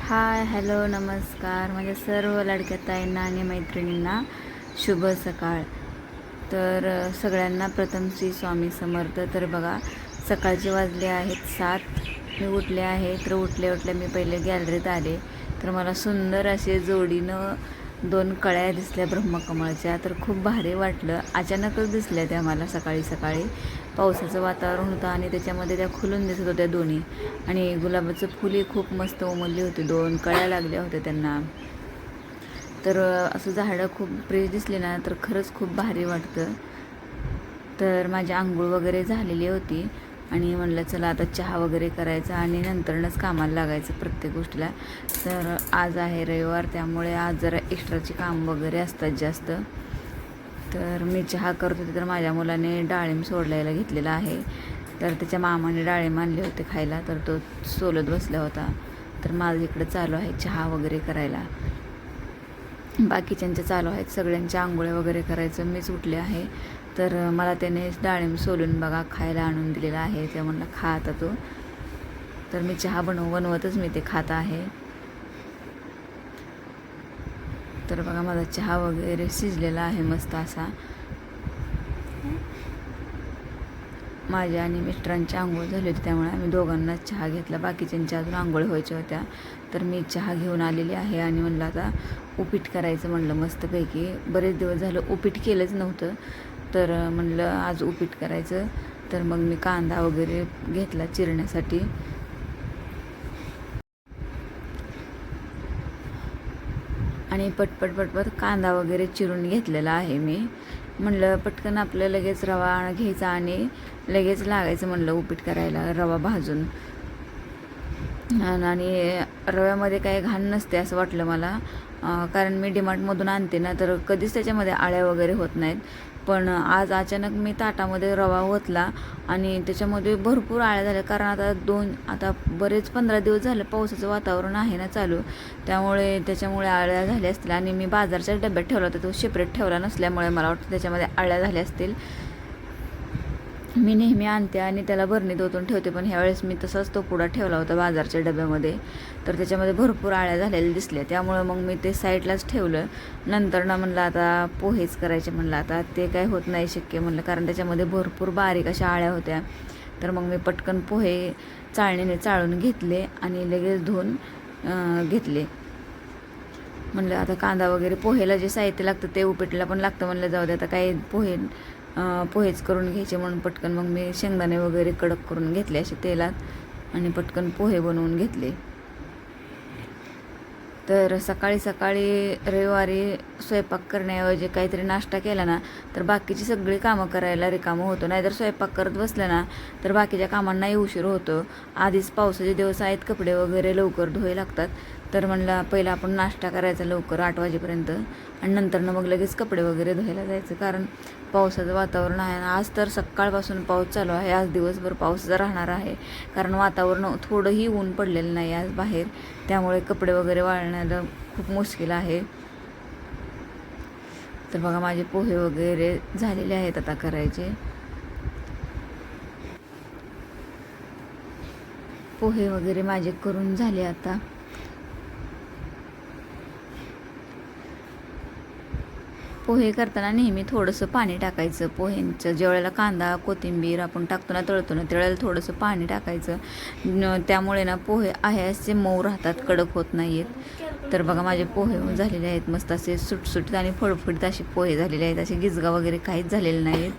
Hi hello नमस्कार माझ्या सर्व लाडक्या ताईंना आणि मैत्रिणींना शुभ सकाळ. तर सगळ्यांना प्रथम श्री स्वामी समर्थ. तर बघा सकाळचे वाजले आहेत 7. मी उठले आहे. तर उठल्या मी पहिले गॅलरीत आले तर मला सुंदर असे जोडीनं 2 कळ्या दिसल्या ब्रह्मकमळच्या. तर खूप भारी वाटलं. अचानकच दिसल्या त्या मला सकाळी सकाळी. पावसाचं वातावरण होतं आणि त्याच्यामध्ये त्या खुलून दिसत होत्या दोन्ही. आणि गुलाबाचं फुलही खूप मस्त उमलली होती. 2 कळ्या लागल्या होत्या त्यांना. तर असं झाडं खूप फ्रेश दिसले ना तर खरंच खूप भारी वाटतं. तर माझी आंघोळ वगैरे झालेली होती आणि म्हणलं चला आता चहा वगैरे करायचा आणि नंतरच कामाला लागायचं प्रत्येक गोष्टीला. तर आज आहे रविवार त्यामुळे आज जरा एक्स्ट्राची काम वगैरे असतात जास्त. तर मी चहा करत होते तर माझ्या मुलाने डाळिंब सोलायला घेतलेला आहे. तर त्याच्या मामाने डाळिंब आणले होते खायला तर तो सोलत बसला होता. तर माझं इकडं चालू आहे चहा वगैरे करायला. बाकीच्यांचे चालू आहेत सगळ्यांच्या आंघोळ्या वगैरे करायचं. मीच उठले आहे. तर मला त्याने डाळिंब सोलून बघा खायला आणून दिलेला आहे. ते म्हणलं खा आता तो. तर मी चहा बनवतच मी ते खात आहे. तर बघा माझा चहा वगैरे शिजलेला आहे मस्त असा. माझ्या आणि मिस्टरांची आंघोळ झाली होती त्यामुळे आम्ही दोघांनाच चहा घेतला. बाकीच्यांच्या अजून आंघोळ व्हायच्या होत्या. तर मी चहा घेऊन आलेली आहे आणि म्हणलं आता उपीट करायचं म्हणलं मस्तपैकी. बरेच दिवस झालं उपीट केलंच नव्हतं. तर म्हणलं आज उपीट करायचं. तर मग मी कांदा वगैरे घेतला चिरण्यासाठी. आणि पटपट कांदा वगैरे चिरून घेतलेला आहे मी. म्हणलं पटकन आपलं लगेच रवा घ्यायचा आणि लगेच लागायचं म्हणलं उपीट करायला रवा भाजून. आणि रव्यामध्ये काही घाण नसते असं वाटलं मला. कारण मी डीमार्टमधून आणते ना तर कधीच त्याच्यामध्ये आळ्या वगैरे होत नाहीत. पण आज अचानक मी ताटामध्ये रवा ओतला आणि त्याच्यामध्ये भरपूर आळ्या झाल्या. कारण आता बरेच 15 दिवस झाले पावसाचं वातावरण आहे ना चालू. त्याच्यामुळे आळ्या झाल्या असतील. आणि मी बाजारच्या डब्यात ठेवला होता तो सेपरेट ठेवला नसल्यामुळे मला वाटतं त्याच्यामध्ये आळ्या झाल्या असतील. मी नेहमी आणते आणि त्याला भरणीत ओतून ठेवते पण ह्यावेळेस मी तसाच तो पुडा ठेवला होता बाजारच्या डब्यामध्ये. तर त्याच्यामध्ये भरपूर आळ्या झालेल्या दिसल्या त्यामुळे मग मी ते साईडलाच ठेवलं. नंतर म्हणलं आता पोहेच करायचे म्हणलं आता ते काय होत नाही शक्य म्हणलं कारण त्याच्यामध्ये भरपूर बारीक अशा आळ्या होत्या. तर मग मी पटकन पोहे चाळणीने चाळून घेतले आणि लगेच धुवून घेतले. म्हणलं आता कांदा वगैरे पोहेला जे साहित्य लागतं ते उपीटला पण लागतं म्हणलं जाऊ दे आता काही पोहेच करून घ्यायचे म्हणून पटकन मग मी शेंगदाणे वगैरे कडक करून घेतले असे तेलात आणि पटकन पोहे बनवून घेतले. तर सकाळी रविवारी स्वयंपाक करण्याऐवजी काहीतरी नाश्ता केला ना तर बाकीची सगळी कामं करायला रिकामं होतं. नाहीतर स्वयंपाक करत बसलं ना तर बाकीच्या कामांनाही उशीर होतो. आधीच पावसाचे दिवस आहेत कपडे वगैरे लवकर धुवे लागतात. तर म्हणलं पहिला आपण नाश्ता करायचा लवकर 8 वाजेपर्यंत आणि नंतरनं मग लगेच कपडे वगैरे धुवायला जायचं. कारण पावसाचं वातावरण आहे. आज तर सकाळपासून पाऊस चालू आहे. आज दिवसभर पाऊसच राहणार आहे. कारण वातावरण थोडंही ऊन पडलेलं नाही आज बाहेर. त्यामुळे कपडे वगैरे वाळण्याला खूप मुश्किल आहे. तर बघा माझे पोहे वगैरे झालेले आहेत आता करायचे. पोहे वगैरे माझे करून झाले आता. पोहे करताना नेहमी थोडंसं पाणी टाकायचं. पोह्यांचं ज्यावेळेला कांदा कोथिंबीर आपण टाकतो ना तळतो ना त्यावेळेला थोडंसं पाणी टाकायचं. त्यामुळे ना पोहे आहे असे मऊ राहतात, कडक होत नाही आहेत. तर बघा माझे पोहे झालेले आहेत मस्त असे सुटसुटीत आणि फळफळीत असे पोहे झालेले आहेत. असे गिजगा वगैरे काहीच झालेले नाहीत.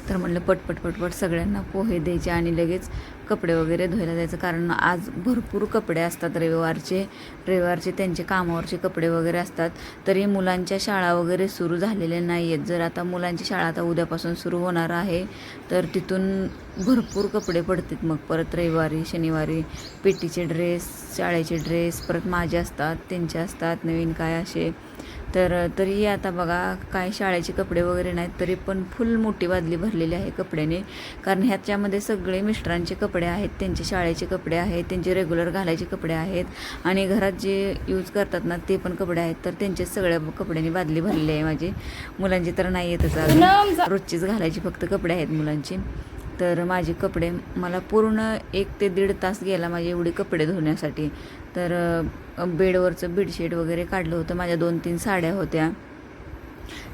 तर म्हणलं पटपट सगळ्यांना पोहे द्यायचे आणि लगेच कपडे वगैरे धुवायला जायचं. कारण आज भरपूर कपडे असतात रविवारचे त्यांचे कामावरचे कपडे वगैरे असतात. तरी मुलांच्या शाळा वगैरे सुरू झालेल्या नाही आहेत. जर आता मुलांची शाळा आता उद्यापासून सुरू होणार आहे तर तिथून भरपूर कपडे पडतात. मग परत रविवारी शनिवारी पेटीचे ड्रेस, शाळेचे ड्रेस, परत माझे असतात, त्यांचे असतात नवीन काय असे. तर तरी आता बघा काय शाळेचे कपडे वगैरे नाहीत तरी पण फुल मोठी बादली भरलेली आहे कपड्याने. कारण ह्याच्यामध्ये सगळे मिस्टरांचे कपडे आहेत, त्यांचे शाळेचे कपडे आहेत, त्यांचे रेग्युलर घालायचे कपडे आहेत आणि घरात जे यूज करतात ना ते पण कपडे आहेत. तर त्यांचे सगळ्या कपड्यांनी बादली भरलेली आहे माझी. मुलांची तर नाही येतच, रोजचीच घालायची फक्त कपडे आहेत मुलांची. तर माझे कपडे मला पूर्ण 1 ते 1.5 तास गेला माझे एवढे कपडे धुण्यासाठी. तर बेडवरचं बेडशीट वगैरे काढलं होतं, माझ्या 2-3 साड्या होत्या,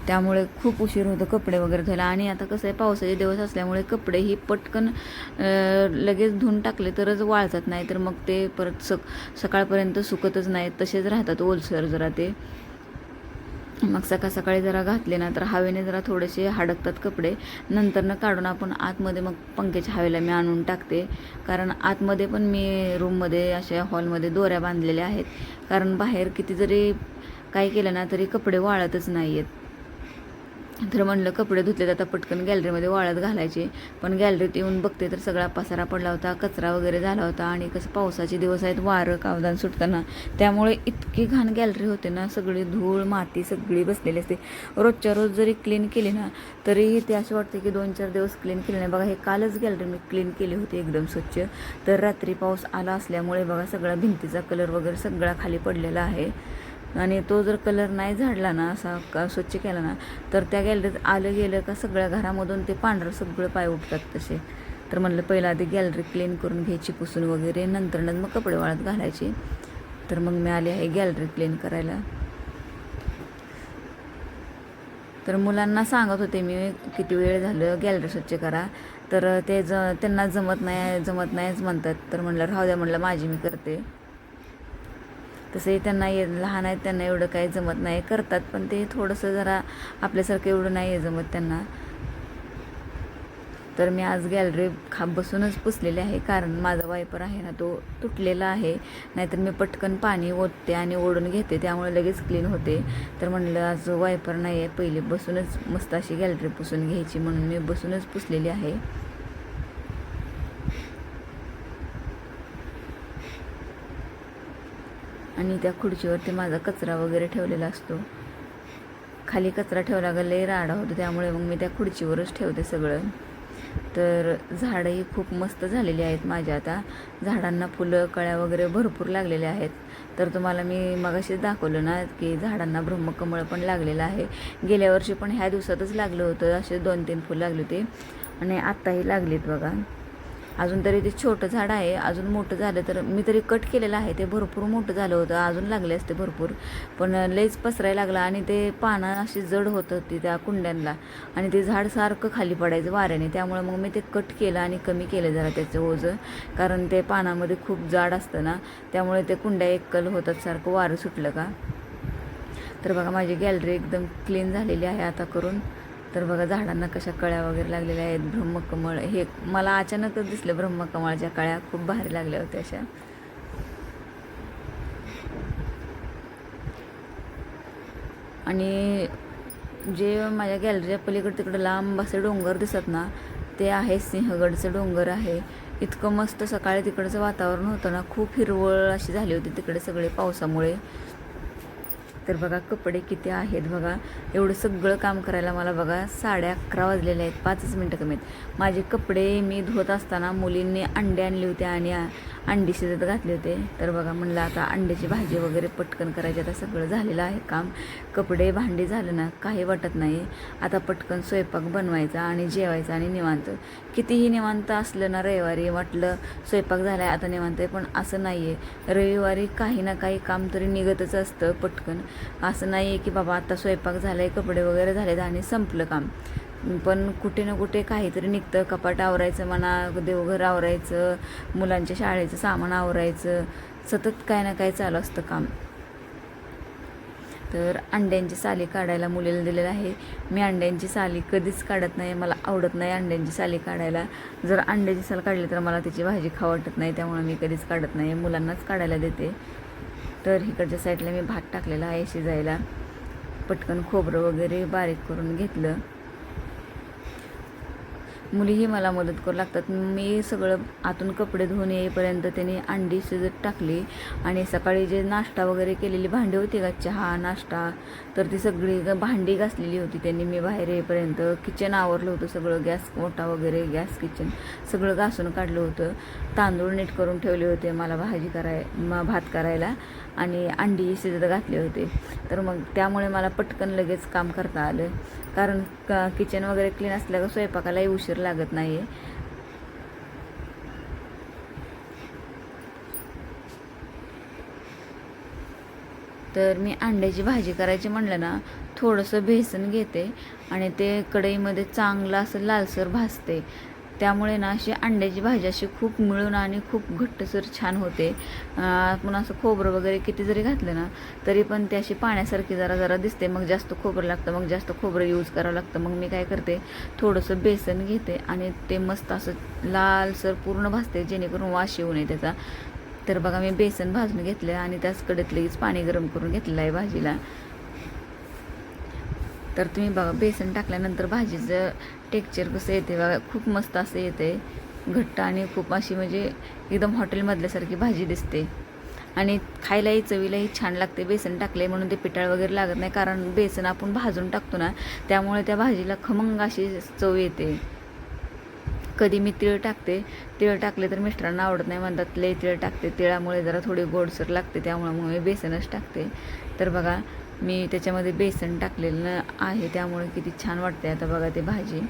त्यामुळे खूप उशीर होतो कपडे वगैरे धुवायला. आणि आता कसं आहे, पावसाचे दिवस असल्यामुळे कपडेही पटकन लगेच धुवून टाकले तरच वाळतात, नाही तर मग ते परत सकाळपर्यंत सुकतच नाहीत, तसेच राहतात ओलसर जरा ते. मग सकाळी जरा घातले ना तर हवेने जरा थोडेसे हडकतात कपडे, नंतरनं काढून आपण आतमध्ये मग पंख्याच्या हवेला मी आणून टाकते. कारण आतमध्ये पण मी रूममध्ये अशा हॉलमध्ये दोऱ्या बांधलेल्या आहेत, कारण बाहेर किती जरी काय केलं ना तरी कपडे वाळतच नाही आहेत. तर म्हणलं कपडे धुतलेत आता पटकन गॅलरीमध्ये वाळत घालायचे, पण गॅलरीत येऊन बघते तर सगळा पसारा पडला होता, कचरा वगैरे झाला होता. आणि कसं पावसाचे दिवस आहेत, वारं कावदान सुटताना, त्यामुळे इतकी घाण गॅलरी होते ना, सगळी धूळ माती सगळी बसलेली असते. रोजच्या रोज जरी क्लीन केली ना तरी ते असे वाटते की 2-4 दिवस क्लीन केले नाही. बघा हे कालच गॅलरी मी क्लीन केली होती एकदम स्वच्छ, तर रात्री पाऊस आला असल्यामुळे बघा सगळा भिंतीचा कलर वगैरे सगळा खाली पडलेला आहे. आणि तो जर कलर नाही झाडला ना, असा स्वच्छ केला ना, तर त्या गॅलरीत आलं गेलं का सगळ्या घरामधून ते पांढरं सगळं पाय उठतात तसे. तर म्हणलं पहिलं आधी गॅलरी क्लीन करून घ्यायची पुसून वगैरे, नंतरच मग कपडे वाळत घालायचे. तर मग मी आले आहे गॅलरी क्लीन करायला. तर मुलांना सांगत होते मी किती वेळ झालं गॅलरी स्वच्छ करा, तर ते त्यांना जमत नाहीच म्हणतात. तर म्हणलं राहू द्या, म्हणलं माझी मी करते. तसंही त्यांना लहान आहेत, त्यांना एवढं काही जमत नाही, करतात पण ते थोडंसं जरा आपल्यासारखं एवढं नाही आहे जमत त्यांना. तर मी आज गॅलरी बसूनच पुसलेली आहे, कारण माझा वायपर आहे ना तो तुटलेला आहे, नाहीतर मी पटकन पाणी ओतते आणि ओढून घेते, त्यामुळे लगेच क्लीन होते. तर म्हणलं आज वायपर नाही आहे, पहिले बसूनच मस्त अशी गॅलरी पुसून घ्यायची, म्हणून मी बसूनच पुसलेली आहे. आणि त्या खुर्चीवरती माझा कचरा वगैरे ठेवलेला असतो, खाली कचरा ठेवला का लई राडा होतो, त्यामुळे मग मी त्या खुर्चीवरच ठेवते सगळं. तर झाडंही खूप मस्त झालेली आहेत माझ्या, आता झाडांना फुलं कळ्या वगैरे भरपूर लागलेल्या आहेत. तर तुम्हाला मी मगाशीच दाखवलं ना की झाडांना ब्रह्मकमळ पण लागलेलं आहे. गेल्या वर्षी पण ह्या दिवसातच लागलं होतं, असे 2-3 फुलं लागले होते आणि आत्ताही लागलीत बघा. अजून तरी ते छोटं झाड आहे, अजून मोठं झालं तर मी तरी कट केलेलं आहे, ते भरपूर मोठं झालं होतं, अजून लागले असते भरपूर, पण लईच पसरायला लागला आणि ते पानं अशी जड होत होती त्या कुंड्यांना, आणि ते झाड सारखं खाली पडायचं वाऱ्याने, त्यामुळे मग मी ते कट केलं आणि कमी केलं जरा त्याचं ओझं, कारण ते पानामध्ये खूप जाड असतं ना, त्यामुळे ते कुंड्या एकल होतात सारखं वारं सुटलं का. तर बघा माझी गॅलरी एकदम क्लीन झालेली आहे आता करून. तर बघा झाडांना कशा कळ्या वगैरे लागलेल्या आहेत. ब्रह्मकमळ हे मला अचानकच दिसलं, ब्रह्मकमळाच्या कळ्या खूप भारी लागल्या होत्या अशा. आणि जे माझ्या गॅलरीच्या पलीकडे तिकडे लांब असे डोंगर दिसत ना, ते आहे सिंहगडचं डोंगर आहे. इतकं मस्त सकाळी तिकडचं वातावरण होतं ना, खूप हिरवळ अशी झाली होती तिकडे सगळे पावसामुळे. तर बघा कपडे किती आहेत बघा, एवढं सगळं काम करायला मला बघा 11:30 वाजलेले आहेत, 5 मिनटं कमी आहेत. माझे कपडे मी धुवत असताना मुलींनी अंडे आणले होते आणि अंडी शिजत घातले होते. तर बघा म्हणलं आता अंड्याची भाजी वगैरे पटकन करायची, आता सगळं झालेलं आहे काम, कपडे भांडी झालं ना काही वाटत नाही. आता पटकन स्वयंपाक बनवायचा आणि जेवायचा आणि निवांत. कितीही निवांत असलं ना, रविवारी वाटलं स्वयंपाक झाला आहे आता निवांत आहे, पण असं नाही आहे. रविवारी काही ना काही काम तरी निघतच असतं पटकन. असं नाही आहे की बाबा आता स्वयंपाक झाला आहे, कपडे वगैरे झालेत आणि संपलं काम, पण कुठे ना कुठे काहीतरी निघतं. कपाट आवरायचं म्हणा, देवघर आवरायचं, मुलांच्या शाळेचं सामान आवरायचं, सतत काय ना काय चालू असतं काम. तर अंड्यांची साली काढायला मुलीला दिलेलं आहे. मी अंड्यांची साली कधीच काढत नाही, मला आवडत नाही अंड्यांची साली काढायला. जर अंड्याची साल काढली तर मला त्याची भाजी खाऊ वाटत नाही, त्यामुळे मी कधीच काढत नाही, मुलांनाच काढायला देते. तर इकडच्या साईडला मी भात टाकलेला आहे शिजायला, पटकन खोबरं वगैरे बारीक करून घेतलं. मुलीही मला मदत करू लागतात. मी सगळं आतून कपडे धुवून येईपर्यंत त्यांनी अंडी शिजत टाकली, आणि सकाळी जे नाश्ता वगैरे केलेली भांडी होती का, चहा नाश्ता, तर ती सगळी भांडी घासलेली होती त्यांनी. मी बाहेर येईपर्यंत किचन आवरलं होतं सगळं, गॅस ओटा वगैरे, गॅस किचन सगळं घासून काढलं होतं. तांदूळ नीट करून ठेवले होते मला भात करायला, आणि अंडी शिजत घातले होते. तर मग त्यामुळे मला पटकन लगेच काम करता आलं, कारण किचन वगैरे क्लीन असल्यावर स्वयंपाकालाही उशीर लागत नाही आहे. तर मी अंड्याची भाजी करायची म्हणलं ना, थोडंसं बेसन घेते आणि ते कढईमध्ये चांगलं असं लालसर भाजते. त्यामुळे ना अशी अंड्याची भाजी अशी खूप मिळून आणि खूप घट्टसर छान होते. पण असं खोबरं वगैरे किती जरी घातलं ना तरी पण ते अशी पाण्यासारखी जरा जरा दिसते. मग जास्त खोबरं लागतं, मग जास्त खोबरं यूज करावं लागतं. मग मी काय करते, थोडंसं बेसन घेते आणि ते मस्त असं लालसर पूर्ण भाजते, जेणेकरून वास येऊ नये त्याचा. तर बघा मी बेसन भाजून घेतलं आणि त्याच कढईत लगेच पाणी गरम करून घेतलेलं आहे भाजीला. तर तुम्ही बघा बेसन टाकल्यानंतर भाजीचं टेक्स्चर कसं येते बघा, खूप मस्त असं येते, घट्ट आणि खूप अशी म्हणजे एकदम हॉटेलमधल्यासारखी भाजी दिसते आणि खायलाही चवीलाही छान लागते. बेसन टाकले म्हणून ते पिठाळ वगैरे लागत नाही, कारण बेसन आपण भाजून टाकतो ना, त्यामुळे त्या भाजीला खमंग अशी चव येते. कधी मी तीळ टाकते, तीळ टाकले तर मिस्टरांना आवडत नाही, म्हणतात लय तीळ टाकते, तिळामुळे जरा थोडी गोडसर लागते, त्यामुळे मग मी बेसनच टाकते. तर बघा मी त्याच्यामध्ये बेसन टाकलेलं आहे, त्यामुळे किती छान वाटते. आता बघा ते भाजी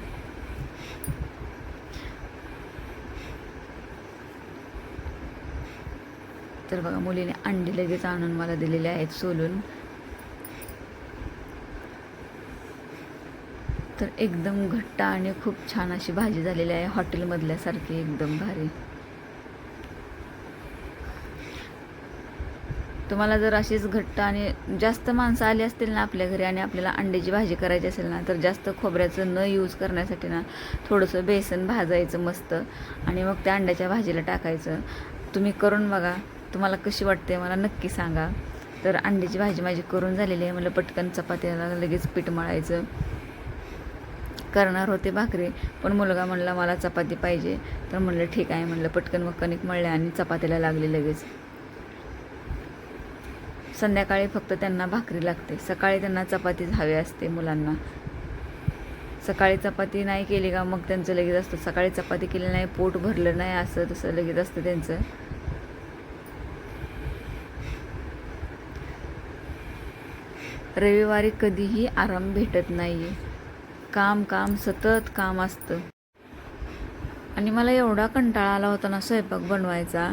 तर बघा मुलीने अंडी लगेच आणून मला दिलेले आहेत सोलून. तर एकदम घट्ट आणि खूप छान अशी भाजी झालेली आहे, हॉटेलमधल्यासारखी एकदम भारी. तुम्हाला जर अशीच घट्ट आणि जास्त माणसं आली असतील ना आपल्या घरी आणि आपल्याला अंड्याची भाजी करायची असेल ना, तर जास्त खोबऱ्याचं न यूज करण्यासाठी ना थोडंसं बेसन भाजायचं मस्त आणि मग त्या अंड्याच्या भाजीला टाकायचं. तुम्ही करून बघा, तुम्हाला कशी वाटते मला नक्की सांगा. तर अंड्याची भाजी माझी करून झालेली आहे. मला पटकन चपात्याला लगेच पीठ मळायचं करणार होते भाकरी, पण मुलगा म्हणला मला चपाती पाहिजे. तर म्हणलं ठीक आहे, म्हणलं पटकन मग कणिक मळले आणि चपातीला लागले लगेच. संध्याकाळी फक्त त्यांना भाकरी लागते, सकाळी त्यांना चपातीच हवी असते मुलांना. सकाळी चपाती नाही केली का मग त्यांचं लगेच असतं, सकाळी चपाती केली नाही, पोट भरलं नाही, असं तसं लगेच असतं त्यांचं. रविवारी कधीही आराम भेटत नाही, काम काम सतत काम असतं. आणि मला एवढा कंटाळा आला होता ना स्वयंपाक बनवायचा.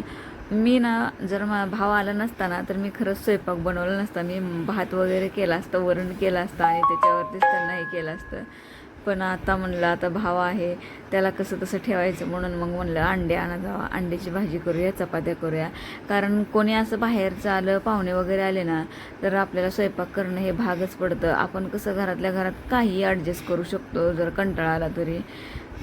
मी ना जर भाव आला नसता ना तर मी खरंच स्वयंपाक बनवला नसता. मी भात वगैरे केला असतं, वरण केलं असतं आणि त्याच्यावरतीच त्यांना हे केलं असतं. पण आता म्हणलं आता भाव आहे, त्याला कसं तसं ठेवायचं, म्हणून मग म्हणलं अंडे आणा जावा, अंड्याची भाजी करूया, चपात्या करूया. कारण कोणी असं बाहेरचं आलं, पाहुणे वगैरे आले ना तर आपल्याला स्वयंपाक करणं हे भागच पडतं. आपण कसं घरातल्या घरात काही ॲडजस्ट करू शकतो जर कंटाळा आला तरी.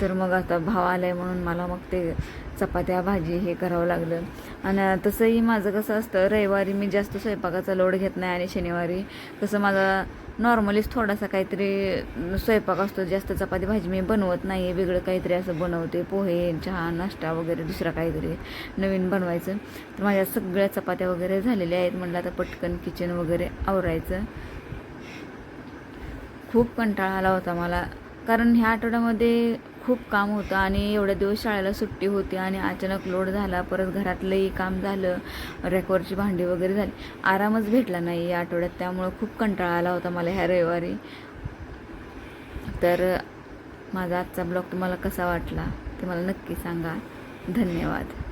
तर मग आता भाव आला आहे म्हणून मला मग ते चपात्या भाजी हे करावं लागलं. आणि तसंही माझं कसं असतं, रविवारी मी जास्त स्वयंपाकाचा लोड घेत नाही आणि शनिवारी कसं माझा नॉर्मलीच थोडासा काहीतरी स्वयंपाक असतो. जास्त चपाती भाजी मी बनवत नाही, वेगळं काहीतरी असं बनवते, पोहे, चहा, नाश्ता वगैरे दुसरा काहीतरी नवीन बनवायचं. तर माझ्या सगळ्या चपात्या वगैरे झालेल्या आहेत. म्हटलं आता पटकन किचन वगैरे आवरायचं. खूप कंटाळा आला होता मला, कारण ह्या आठवड्यामध्ये खूप काम होतं आणि एवढ्या दिवस शाळेला सुट्टी होती आणि अचानक लोड झाला. परत घरातलंही काम झालं, रॅकवरची भांडी वगैरे झाली, आरामच भेटला नाही या आठवड्यात. त्यामुळं खूप कंटाळा आला होता मला ह्या रविवारी. तर माझा आजचा ब्लॉग तुम्हाला कसा वाटला ते मला नक्की सांगा. धन्यवाद.